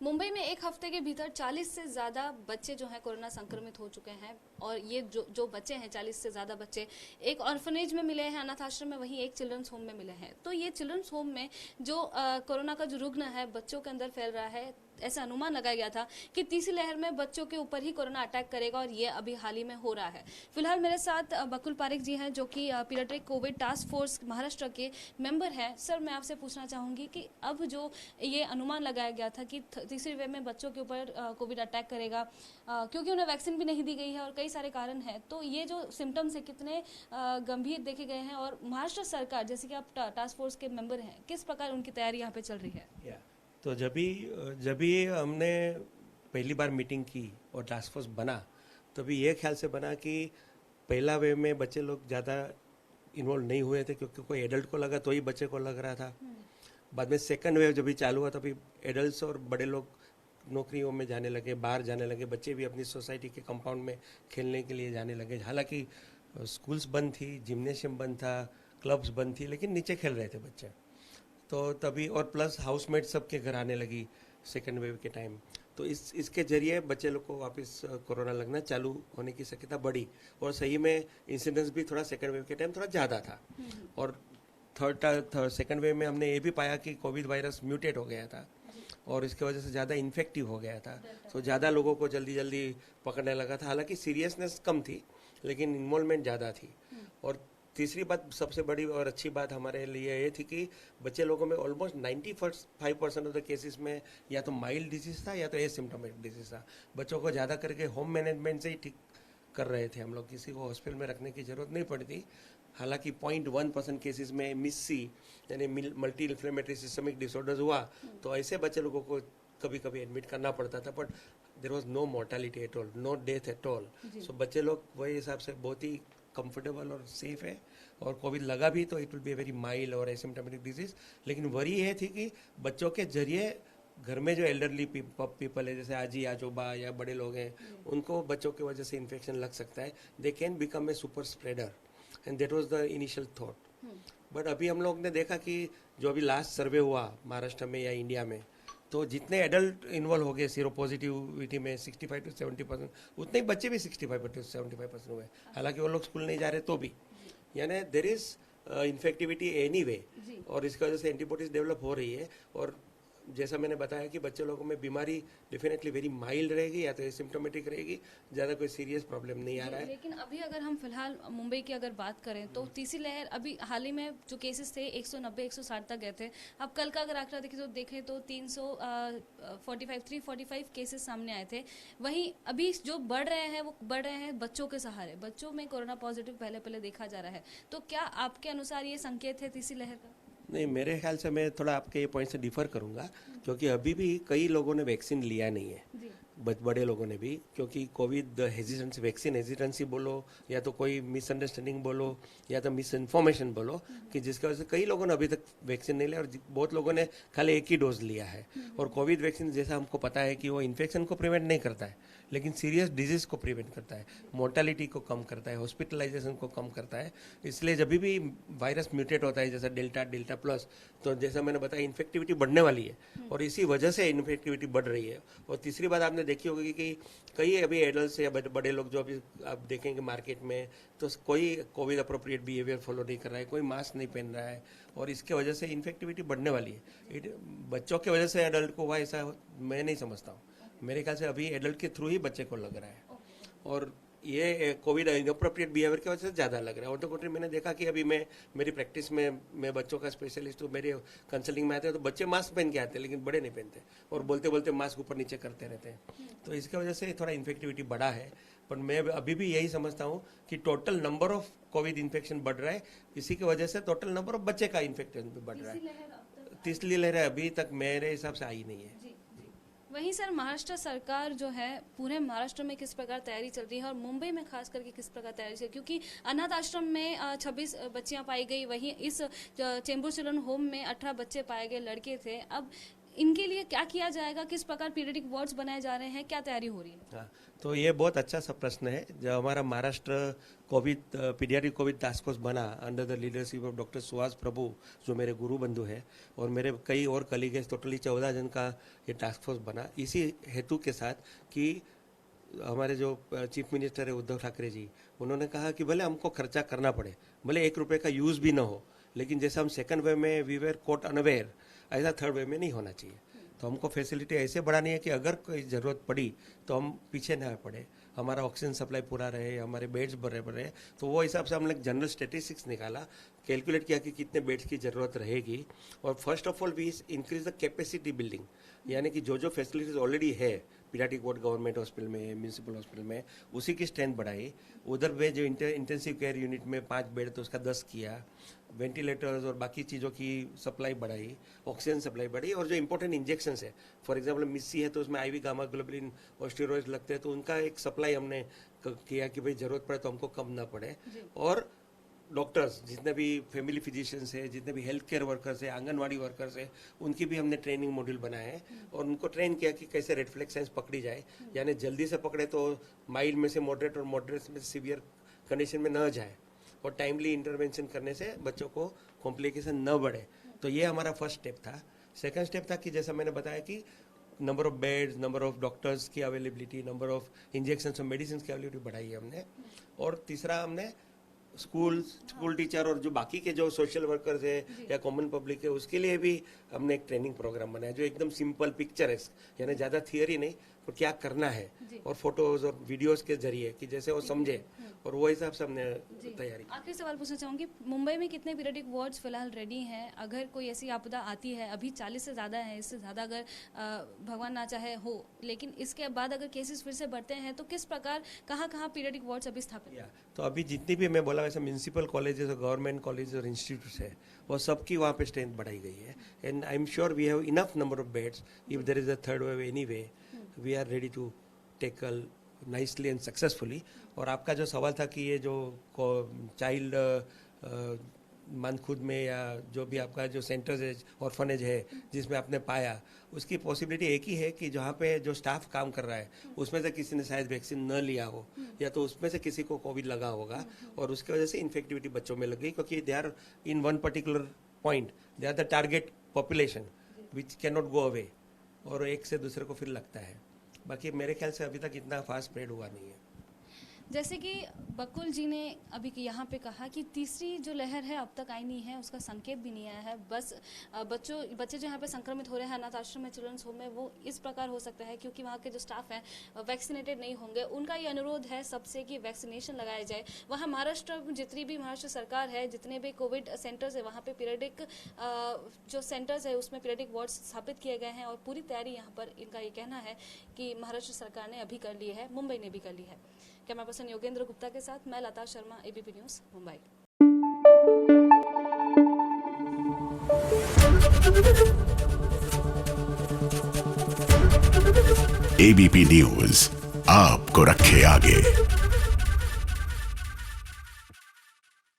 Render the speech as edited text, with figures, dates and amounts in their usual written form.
मुंबई में एक हफ्ते के भीतर 40 से ज़्यादा बच्चे जो हैं कोरोना संक्रमित हो चुके हैं और ये जो बच्चे हैं 40 से ज़्यादा बच्चे एक ऑर्फनेज में मिले हैं, अनाथ आश्रम में, वहीं एक चिल्ड्रंस होम में मिले हैं। तो ये चिल्ड्रंस होम में जो कोरोना का जो रुग्ण है बच्चों के अंदर फैल रहा है, ऐसा अनुमान लगाया गया था कि तीसरी लहर में बच्चों के ऊपर ही कोरोना अटैक करेगा और ये अभी हाल ही में हो रहा है। फिलहाल मेरे साथ बकुल पारेख जी हैं जो कि paediatric covid task force Maharashtra के मेंबर हैं। सर, मैं आपसे पूछना चाहूंगी कि अब जो ये अनुमान लगाया गया था कि तीसरी वेव में बच्चों के ऊपर कोविड अटैक करेगा क्योंकि उन्हें वैक्सीन भी नहीं दी गई है और कई सारे कारण हैं, तो ये जो सिम्टम्स है कितने गंभीर देखे गए हैं और महाराष्ट्र सरकार, जैसे कि आप टास्क फोर्स के मेंबर हैं, किस प्रकार उनकी तैयारी यहाँ पे चल रही है? तो जब भी हमने पहली बार मीटिंग की और टास्क फोर्स बना, तो भी ये ख्याल से बना कि पहला वेव में बच्चे लोग ज़्यादा इन्वॉल्व नहीं हुए थे क्योंकि कोई एडल्ट को लगा तो ही बच्चे को लग रहा था। बाद में सेकंड वेव जब भी चालू हुआ तभी एडल्ट्स और बड़े लोग नौकरियों में जाने लगे, बाहर जाने लगे, बच्चे भी अपनी सोसाइटी के कंपाउंड में खेलने के लिए जाने लगे। हालांकि स्कूल्स बंद थी, जिम्नेशियम बंद था, क्लब्स बंद थी, लेकिन नीचे खेल रहे थे बच्चे। तो तभी और प्लस हाउसमेट सबके घर आने लगी सेकेंड वेव के टाइम, तो इसके जरिए बच्चे लोग को वापस कोरोना लगना चालू होने की शक्यता बढ़ी और सही में इंसिडेंस भी थोड़ा सेकेंड वेव के टाइम थोड़ा ज़्यादा था। और थर्ड सेकेंड वेव में हमने ये भी पाया कि कोविड वायरस म्यूटेट हो गया था और इसके वजह से ज़्यादा इन्फेक्टिव हो गया था, तो ज़्यादा लोगों को जल्दी जल्दी पकड़ने लगा था। हालांकि सीरियसनेस कम थी लेकिन इन्वॉल्वमेंट ज़्यादा थी। और तीसरी बात, सबसे बड़ी और अच्छी बात हमारे लिए ये थी कि बच्चे लोगों में ऑलमोस्ट 95% ऑफ द केसेस में या तो माइल्ड डिजीज था या तो एसिम्प्टोमेटिक डिजीज था। बच्चों को ज़्यादा करके होम मैनेजमेंट से ही ठीक कर रहे थे हम लोग, किसी को हॉस्पिटल में रखने की जरूरत नहीं पड़ती। हालांकि 0.1% केसेस में मिस-सी यानी मल्टी इन्फ्लेमेटरी सिस्टमिक डिसऑर्डर्स हुआ तो ऐसे बच्चे लोगों को कभी कभी एडमिट करना पड़ता था, but there was no mortality at all, no death at all. So बच्चे लोग वही हिसाब से बहुत ही कंफर्टेबल और सेफ है। और कोविड लगा भी तो it will be very mild और एसिम्प्टोमेटिक डिजीज। लेकिन वरी ये थी कि बच्चों के जरिए घर में जो एल्डरली पीपल है, जैसे आजी आजोबा या बड़े लोग हैं, उनको बच्चों की वजह से इन्फेक्शन लग सकता है। They can become a super spreader and that was the initial thought. But अभी हम लोग ने देखा कि जो अभी लास्ट सर्वे हुआ महाराष्ट्र में या इंडिया में, तो जितने एडल्ट इन्वॉल्व हो गए सीरो पॉजिटिविटी में 65 to 70%, उतने ही बच्चे भी 65 to 75% हुए। हालांकि वो लोग स्कूल नहीं जा रहे तो भी, यानी there is infectivity any way, और इसकी वजह से एंटीबॉडीज डेवलप हो रही है। और जैसा मैंने बताया कि बच्चे लोगों में बीमारी डेफिनेटली वेरी माइल्ड रहेगी या तो एसिम्प्टोमेटिक रहेगी, ज़्यादा कोई सीरियस प्रॉब्लम नहीं आ रहा है। लेकिन अभी अगर हम फिलहाल मुंबई की अगर बात करें तो तीसरी लहर अभी हाल ही में जो केसेस थे 190-160 तक गए थे। अब कल का अगर आंकड़ा देखें तो 345 केसेस सामने आए थे। वहीं अभी जो बढ़ रहे हैं वो बढ़ रहे हैं बच्चों के सहारे, बच्चों में कोरोना पॉजिटिव पहले देखा जा रहा है। तो क्या आपके अनुसार ये संकेत है तीसरी लहर का? नहीं, मेरे ख्याल से मैं थोड़ा आपके ये पॉइंट से डिफर करूंगा, क्योंकि अभी भी कई लोगों ने वैक्सीन लिया नहीं है, बड़े लोगों ने भी, क्योंकि कोविड हेजिटेंसी, वैक्सीन हेजिटेंसी बोलो या तो कोई मिसअंडरस्टैंडिंग बोलो या तो मिस इन्फॉर्मेशन बोलो, कि जिसकी वजह से कई लोगों ने अभी तक वैक्सीन नहीं लिया और बहुत लोगों ने खाली एक ही डोज लिया है। और कोविड वैक्सीन जैसा हमको पता है कि वो इन्फेक्शन को प्रिवेंट नहीं करता है, लेकिन सीरियस डिजीज को प्रिवेंट करता है, मोर्टेलिटी को कम करता है, हॉस्पिटलाइजेशन को कम करता है। इसलिए जब भी वायरस म्यूटेट होता है, जैसा डेल्टा प्लस, तो जैसा मैंने बताया इन्फेक्टिविटी बढ़ने वाली है और इसी वजह से इन्फेक्टिविटी बढ़ रही है। और तीसरी बात आपने देखी होगी कि कई अभी एडल्ट्स या बड़े लोग जो अभी आप देखेंगे मार्केट में, तो कोई कोविड अप्रोप्रिएट बिहेवियर फॉलो नहीं कर रहा है, कोई मास्क नहीं पहन रहा है, और इसके वजह से इन्फेक्टिविटी बढ़ने वाली है। बच्चों की वजह से एडल्ट को हुआ ऐसा मैं नहीं समझता हूँ। मेरे ख्याल से अभी एडल्ट के थ्रू ही बच्चे को लग रहा है, और ये कोविड इनअप्रोप्रिएट बिहेवियर की वजह से ज़्यादा लग रहा है। और तो कंट्री मैंने देखा कि अभी मेरी प्रैक्टिस में मैं बच्चों का स्पेशलिस्ट हूँ, मेरे कंसल्टिंग में आते हैं तो बच्चे मास्क पहन के आते हैं लेकिन बड़े नहीं पहनते, और बोलते बोलते मास्क ऊपर नीचे करते रहते हैं। तो इसकी वजह से थोड़ा इन्फेक्टिविटी बढ़ा है। पर मैं अभी भी यही समझता हूँ कि total number of Covid infection बढ़ रहा है, इसी की वजह से टोटल नंबर ऑफ बच्चे का इन्फेक्शन भी बढ़ रहा है। तीसरी लहर अभी तक मेरे हिसाब से आई नहीं है। वहीं सर, महाराष्ट्र सरकार जो है पूरे महाराष्ट्र में किस प्रकार तैयारी चल रही है और मुंबई में खास करके किस प्रकार तैयारी चल रही है? क्योंकि अनाथ आश्रम में 26 बच्चियां पाई गई, वहीं इस चेंबूर चिल्ड्रन होम में 18 बच्चे पाए गए, लड़के थे। अब इनके लिए क्या किया जाएगा, किस प्रकार पीरियडिक वार्ड्स बनाए जा रहे हैं, क्या तैयारी हो रही है? हाँ, तो ये बहुत अच्छा सा प्रश्न है। जब हमारा Maharashtra covid pediatric covid task force बना under the leadership of doctor Suhas Prabhu, जो मेरे गुरु बंधु है, और मेरे कई और कलीग, टोटली 14 जन का ये टास्क फोर्स बना इसी हेतु के साथ कि हमारे जो चीफ मिनिस्टर है उद्धव ठाकरे जी, उन्होंने कहा कि भले हमको खर्चा करना पड़े, भले 1 रुपये का यूज़ भी ना हो, लेकिन जैसे हम सेकंड वेव में वी वेर कोट अनअवेयर, ऐसा थर्ड वेव में नहीं होना चाहिए। तो हमको फैसिलिटी ऐसे बढ़ानी है कि अगर कोई ज़रूरत पड़ी तो हम पीछे ना पड़े, हमारा ऑक्सीजन सप्लाई पूरा रहे, हमारे बेड्स भरे भरे। तो वो हिसाब से हमने जनरल स्टेटिस्टिक्स निकाला, कैलकुलेट किया कि कितने बेड्स की ज़रूरत रहेगी। और first of all we increase the capacity building, यानी कि जो फैसिलिटीज ऑलरेडी है पीडियाट्रिक वार्ड गवर्नमेंट हॉस्पिटल में, म्यूनसिपल हॉस्पिटल में, उसी की स्ट्रेंथ बढ़ाई। उधर में जो इंटेंसिव केयर यूनिट में 5 बेड तो उसका 10 किया, वेंटिलेटर्स और बाकी चीज़ों की सप्लाई बढ़ाई, ऑक्सीजन सप्लाई बढ़ी। और जो इंपॉर्टेंट इंजेक्शन है, फॉर एग्जांपल मिस्सी है तो उसमें आईवी गामा ग्लोबुलिन और स्टेरॉइड्स लगते हैं, तो उनका एक सप्लाई हमने किया कि भाई ज़रूरत पड़े तो हमको कम ना पड़े। और डॉक्टर्स जितने भी फैमिली फिजिशियंस है, जितने भी हेल्थ केयर वर्कर्स है, आंगनवाड़ी वर्कर्स है, उनकी भी हमने ट्रेनिंग मॉड्यूल बनाए हैं और उनको ट्रेन किया कि कैसे रेड फ्लैग साइंस पकड़ी जाए, यानी जल्दी से पकड़े तो माइल्ड में से मॉडरेट और मॉडरेट में सीवियर कंडीशन में न जाए, और टाइमली इंटरवेंशन करने से बच्चों को कॉम्प्लिकेशन न बढ़े। तो ये हमारा फर्स्ट स्टेप था। सेकंड स्टेप था कि जैसा मैंने बताया कि number of beds, number of doctors की अवेलेबिलिटी, नंबर ऑफ इंजेक्शन और मेडिसिन की अवेलेबिलिटी बढ़ाई है हमने। और तीसरा, हमने स्कूल टीचर और जो बाकी के जो सोशल वर्कर्स है या कॉमन पब्लिक है, उसके लिए भी हमने एक ट्रेनिंग प्रोग्राम बनाया जो एकदम सिंपल पिक्चर्स, यानी ज़्यादा थियरी नहीं, तो क्या करना है, और फोटोज और वीडियोस के जरिए कि जैसे वो समझे, और वो हिसाब से हमने तैयारी। आखिरी सवाल पूछना चाहूँगी, मुंबई में कितने पीरियडिक वार्ड्स फिलहाल रेडी हैं? अगर कोई ऐसी आपदा आती है, अभी 40 से ज़्यादा है, इससे ज़्यादा अगर भगवान ना चाहे हो, लेकिन इसके बाद अगर केसेस फिर से बढ़ते हैं तो किस प्रकार, कहाँ पीरियडिक वार्ड्स अभी स्थापित? तो अभी जितनी भी मैं बोला वैसे म्यूनसिपल कॉलेजेस और गवर्नमेंट कॉलेज और इंस्टीट्यूट्स है, वो सबकी वहाँ पे स्ट्रेंथ बढ़ाई गई है। And I am sure we have enough number of beds if there is a third wave anyway, we are ready to tackle nicely and successfully. और आपका जो सवाल था कि ये जो चाइल्ड मानखुद में या जो भी आपका जो सेंटर्स है, ऑर्फनेज है, जिसमें आपने पाया, उसकी पॉसिबिलिटी एक ही है कि जहाँ पे जो स्टाफ काम कर रहा है उसमें से किसी ने शायद वैक्सीन न लिया हो, या तो उसमें से किसी को कोविड लगा होगा और उसकी वजह से इन्फेक्टिविटी बच्चों में लग गई, क्योंकि they are in one particular point, they are the target population which can not go away, और एक से दूसरे को फिर लगता है। बाकी मेरे ख्याल से अभी तक इतना फास्ट स्प्रेड हुआ नहीं है। जैसे कि बकुल जी ने अभी यहाँ पे कहा कि तीसरी जो लहर है अब तक आई नहीं है, उसका संकेत भी नहीं आया है, बस बच्चे जो यहाँ पे संक्रमित हो रहे हैं अनाथ आश्रम में, चिल्ड्रंस होम में, वो इस प्रकार हो सकता है क्योंकि वहाँ के जो स्टाफ हैं वैक्सीनेटेड नहीं होंगे। उनका ये अनुरोध है सबसे कि वैक्सीनेशन लगाया जाए। वहाँ महाराष्ट्र, जितनी भी महाराष्ट्र सरकार है, जितने भी कोविड सेंटर्स है, वहाँ पे पीरियडिक जो सेंटर्स है उसमें पीरियडिक वार्ड स्थापित किए गए हैं और पूरी तैयारी यहाँ पर, इनका ये कहना है कि महाराष्ट्र सरकार ने अभी कर ली है, मुंबई ने भी कर ली है। कैमरा पर्सन योगेंद्र गुप्ता के साथ मैं Lata Sharma, ABP news, Mumbai. ABP news आपको रखे आगे।